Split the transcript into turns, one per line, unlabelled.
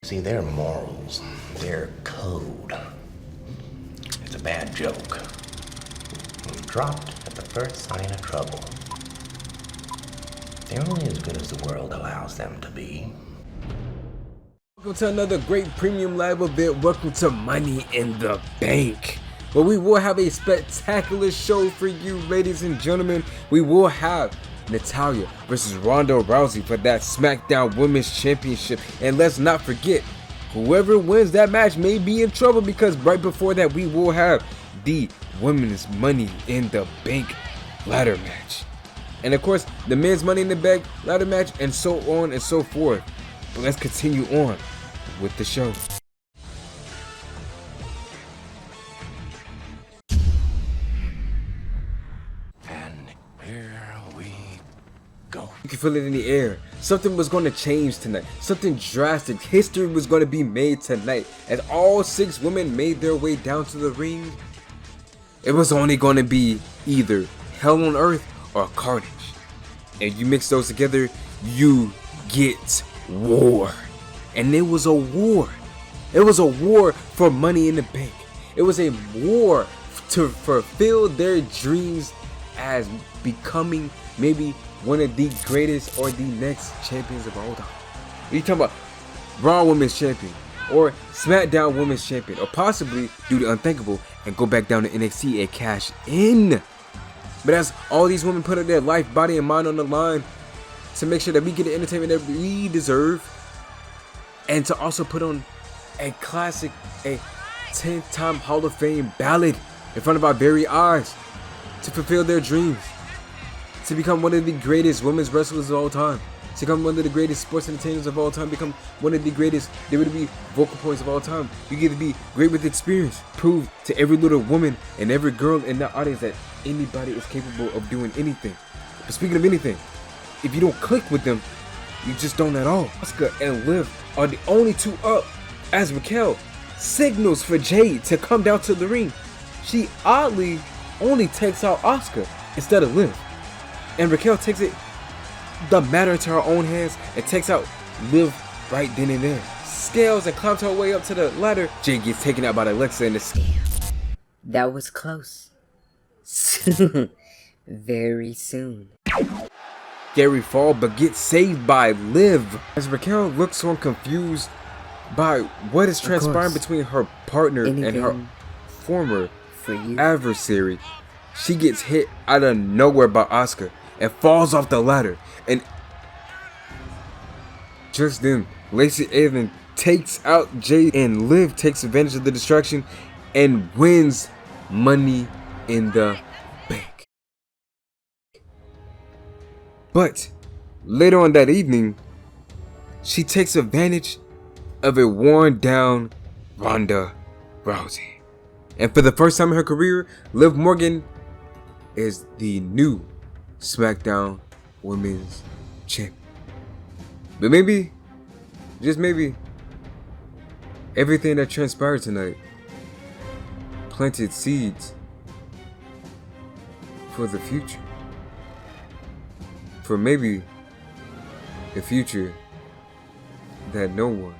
See, their morals, their code, it's a bad joke. Dropped at the first sign of trouble. They're only as good as the world allows them to be.
Welcome to another great premium live event. Welcome to Money in the Bank, where we will have a spectacular show for you, ladies and gentlemen. We will have Natalya versus Ronda Rousey for that SmackDown Women's Championship. And let's not forget, whoever wins that match may be in trouble, because right before that we will have the Women's Money in the Bank ladder match. And of course, the men's Money in the Bank ladder match, and so on and so forth. But let's continue on with the show.
And here we go.
You can feel it in the air. Something was going to change tonight. Something drastic. History was going to be made tonight. As all 6 women made their way down to the ring, it was only going to be either hell on earth or carnage. And you mix those together, you get war. And it was a war. It was a war for Money in the Bank. It was a war to fulfill their dreams as becoming maybe one of the greatest or the next champions of all time. You talking about Raw Women's Champion, or SmackDown Women's Champion, or possibly do the unthinkable and go back down to NXT and cash in. But as all these women put their life, body, and mind on the line to make sure that we get the entertainment that we deserve, and to also put on a classic, a 10-time Hall of Fame ballad in front of our very eyes, to fulfill their dreams, to become one of the greatest women's wrestlers of all time, to become one of the greatest sports entertainers of all time, become one of the greatest WWE vocal points of all time. You get to be great with experience. Prove to every little woman and every girl in the audience that anybody is capable of doing anything. But speaking of anything, if you don't click with them, you just don't at all. Asuka and Liv are the only 2 up, as Raquel signals for Jade to come down to the ring. She oddly only takes out Asuka instead of Liv. And Raquel takes the matter into her own hands and takes out Liv right then and there. Scales and climbs her way up to the ladder. Jade gets taken out by Alexa in the
Damn, that was close. Soon, very soon.
Gary fall, but gets saved by Liv. As Raquel looks on confused by what is transpiring between her partner and her former adversary, she gets hit out of nowhere by Asuka and falls off the ladder. And just then, Lacey Evans takes out Jade, and Liv takes advantage of the distraction and wins Money in the Bank. But later on that evening, she takes advantage of a worn down Ronda Rousey. And for the first time in her career, Liv Morgan is the new SmackDown Women's Champion. But maybe, just maybe, everything that transpired tonight planted seeds for the future. For maybe the future that no one